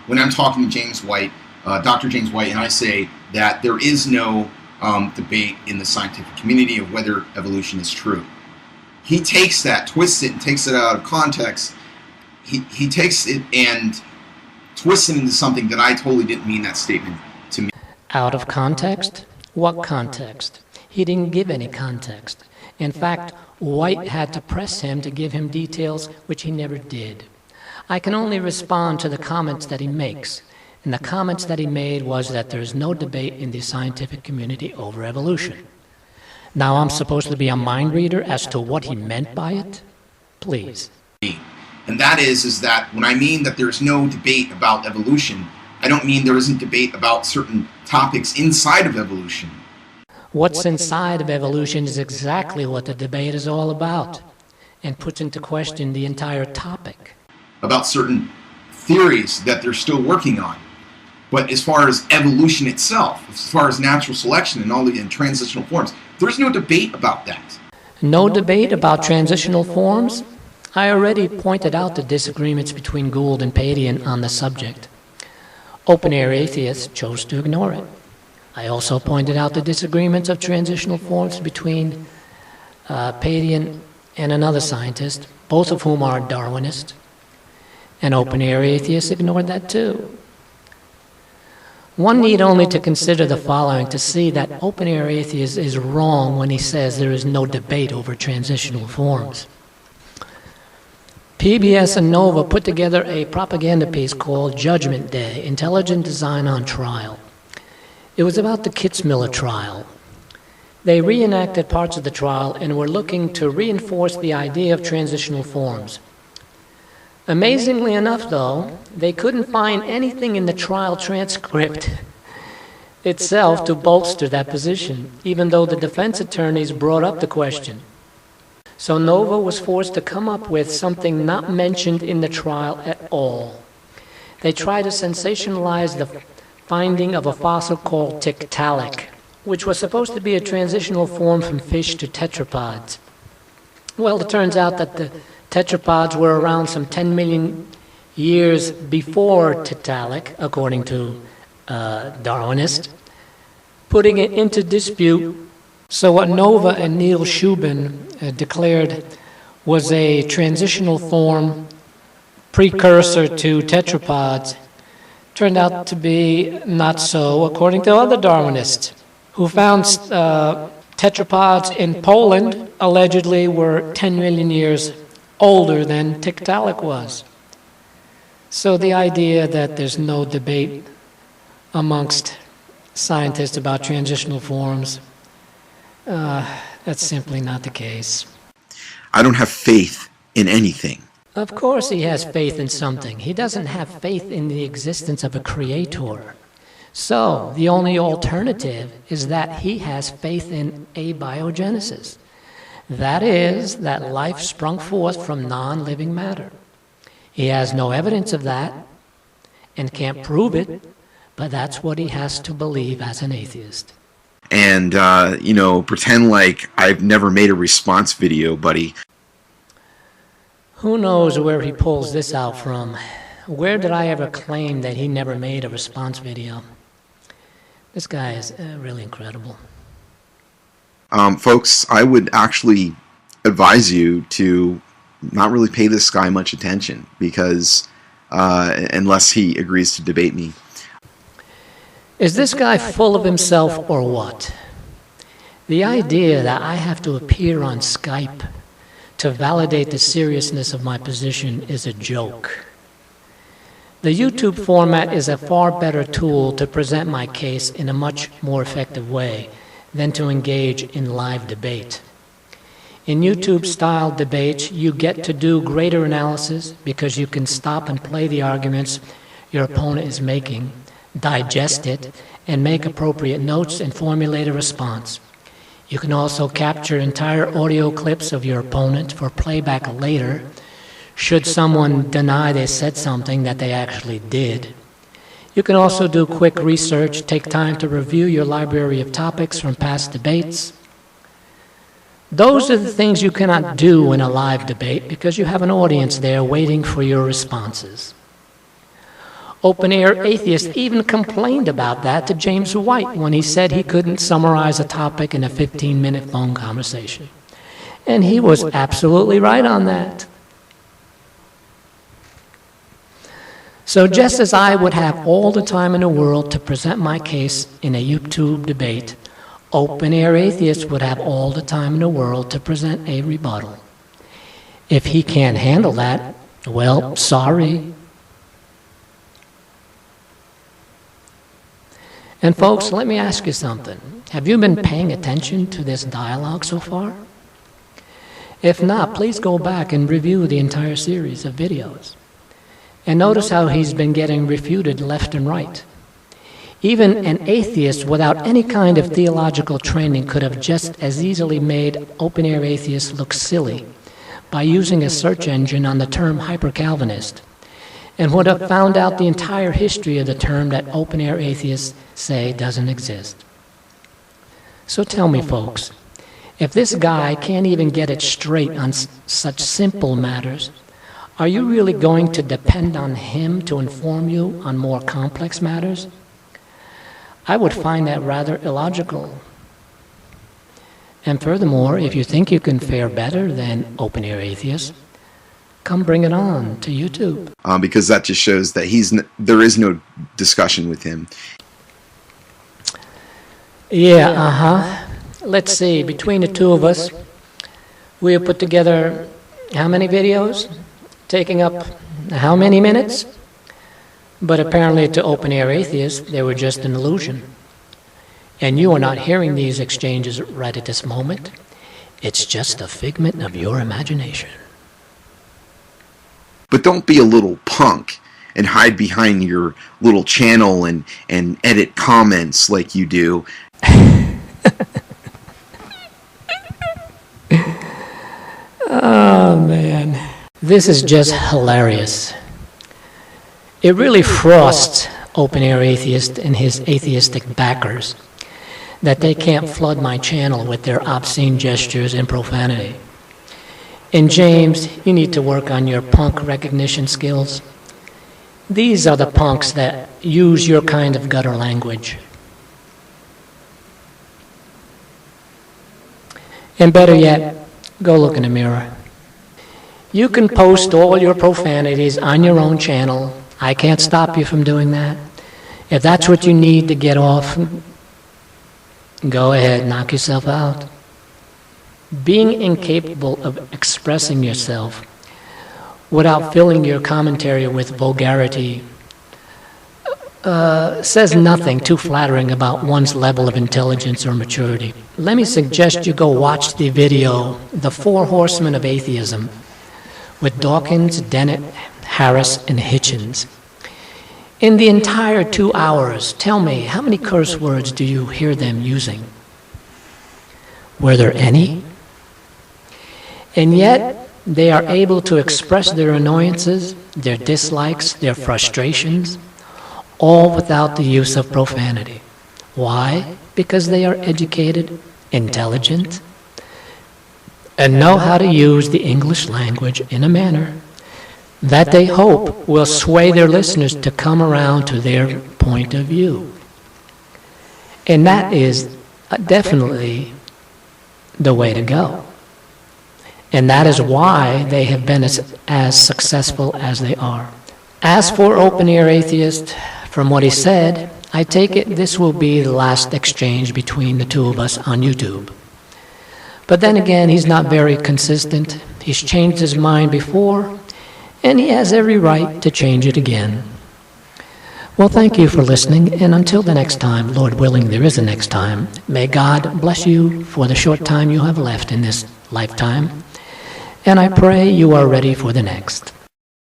when I'm talking to James White, Dr. James White, and I say that there is no debate in the scientific community of whether evolution is true. He takes that, twists it, and takes it out of context. He takes it and twists it into something that I totally didn't mean that statement to mean. Out of context? What context? He didn't give any context. In fact, White had to press him to give him details, which he never did. I can only respond to the comments that he makes. And the comments that he made was that there is no debate in the scientific community over evolution. Now I'm supposed to be a mind reader as to what he meant by it? Please. And that is that when I mean that there's no debate about evolution, I don't mean there isn't debate about certain topics inside of evolution. What's inside of evolution is exactly what the debate is all about, and puts into question the entire topic. About certain theories that they're still working on. But as far as evolution itself, as far as natural selection and all the transitional forms, there's no debate about that. No debate about transitional forms? I already pointed out the disagreements between Gould and Padian on the subject. Open Air Atheist chose to ignore it. I also pointed out the disagreements of transitional forms between Padian and another scientist, both of whom are Darwinist. And Open Air Atheist ignored that too. One need only to consider the following to see that Open Air Atheist is wrong when he says there is no debate over transitional forms. PBS and NOVA put together a propaganda piece called Judgment Day, Intelligent Design on Trial. It was about the Kitzmiller trial. They reenacted parts of the trial and were looking to reinforce the idea of transitional forms. Amazingly enough, though, they couldn't find anything in the trial transcript itself to bolster that position, even though the defense attorneys brought up the question. So NOVA was forced to come up with something not mentioned in the trial at all. They tried to sensationalize the finding of a fossil called Tiktaalik, which was supposed to be a transitional form from fish to tetrapods. Well, it turns out that the tetrapods were around some 10 million years before Tiktaalik, according to Darwinist, putting it into dispute. So what Nova and Neil Shubin declared was a transitional form precursor to tetrapods turned out to be not so, according to other Darwinists, who found tetrapods in Poland allegedly were 10 million years older than Tiktaalik was. So the idea that there's no debate amongst scientists about transitional forms, that's simply not the case. I don't have faith in anything. Of course he has faith in something. He doesn't have faith in the existence of a creator. So the only alternative is that he has faith in abiogenesis. That is, that life sprung forth from non-living matter. He has no evidence of that and can't prove it, but that's what he has to believe as an atheist. And, pretend like I've never made a response video, buddy. Who knows where he pulls this out from? Where did I ever claim that he never made a response video? This guy is really incredible. Folks, I would actually advise you to not really pay this guy much attention because unless he agrees to debate me. Is this guy full of himself or what? The idea that I have to appear on Skype to validate the seriousness of my position is a joke. The YouTube format is a far better tool to present my case in a much more effective way than to engage in live debate. In YouTube-style debates, you get to do greater analysis because you can stop and play the arguments your opponent is making, digest it, and make appropriate notes and formulate a response. You can also capture entire audio clips of your opponent for playback later, should someone deny they said something that they actually did. You can also do quick research, take time to review your library of topics from past debates. Those are the things you cannot do in a live debate because you have an audience there waiting for your responses. Open Air Atheist even complained about that to James White when he said he couldn't summarize a topic in a 15-minute phone conversation. And he was absolutely right on that. So just as I would have all the time in the world to present my case in a YouTube debate, Open Air Atheist would have all the time in the world to present a rebuttal. If he can't handle that, well, sorry. And folks, let me ask you something. Have you been paying attention to this dialogue so far? If not, please go back and review the entire series of videos. And notice how he's been getting refuted left and right. Even an atheist without any kind of theological training could have just as easily made Open Air Atheist look silly by using a search engine on the term hyper-Calvinist, and would have found out the entire history of the term that Open Air Atheists say doesn't exist. So tell me, folks, if this guy can't even get it straight on such simple matters, are you really going to depend on him to inform you on more complex matters? I would find that rather illogical. And furthermore, if you think you can fare better than Open Air Atheists, come bring it on to YouTube. Because that just shows that there is no discussion with him. Yeah, Let's see, between the two of us, we have put together how many videos? Taking up how many minutes? But apparently to Open Air Atheists, they were just an illusion. And you are not hearing these exchanges right at this moment. It's just a figment of your imagination. But don't be a little punk and hide behind your little channel and edit comments like you do. Oh, man. This is just hilarious. It really frosts Open Air Atheist and his atheistic backers that they can't flood my channel with their obscene gestures and profanity. And James, you need to work on your punk recognition skills. These are the punks that use your kind of gutter language. And better yet, go look in the mirror. You can post all your profanities on your own channel. I can't stop you from doing that. If that's what you need to get off, go ahead, knock yourself out. Being incapable of expressing yourself without filling your commentary with vulgarity says nothing too flattering about one's level of intelligence or maturity. Let me suggest you go watch the video, The Four Horsemen of Atheism, with Dawkins, Dennett, Harris, and Hitchens. In the entire 2 hours, tell me, how many curse words do you hear them using? Were there any? And yet, they are able to express their annoyances, their dislikes, their frustrations, all without the use of profanity. Why? Because they are educated, intelligent, and know how to use the English language in a manner that they hope will sway their listeners to come around to their point of view. And that is definitely the way to go. And that is why they have been as successful as they are. As for Open Air Atheist, from what he said, I take it this will be the last exchange between the two of us on YouTube. But then again, he's not very consistent. He's changed his mind before, and he has every right to change it again. Well, thank you for listening, and until the next time, Lord willing, there is a next time, may God bless you for the short time you have left in this lifetime, and I pray you are ready for the next.